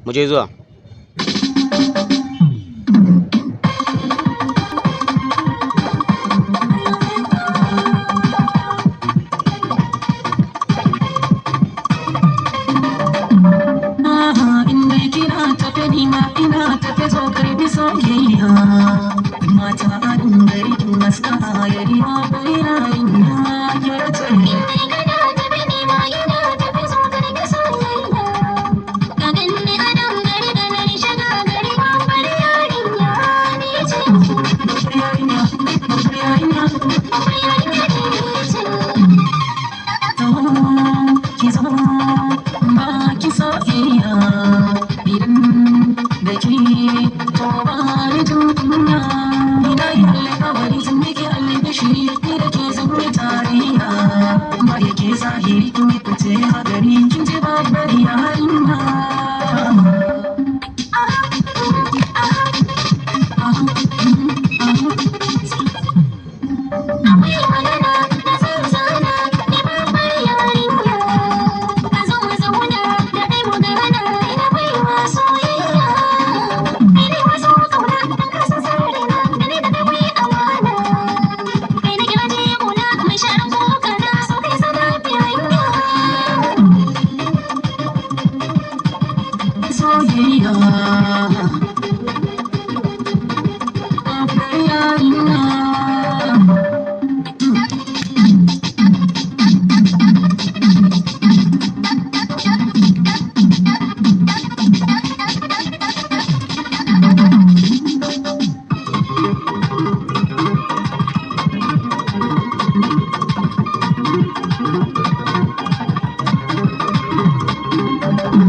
mu je zuwa. ina tafe zo karbi soyayya mata an gari maska yari ma bayina ina ya ce ina tafe ni ma ina tafe zo karbi soyayya ka ganni a nan gari da na shiga gari ma bari yarinya ni ce yarinya yarinya yarinya ni ce ki zo ba ki soyayya da ke to ba ni tuntuna ina yi alƙawari zan miki alƙashi ni da ke zaune tarayya ba yake zahiri kin yi fice a gari kin ji babbar yarinya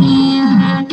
Yeah,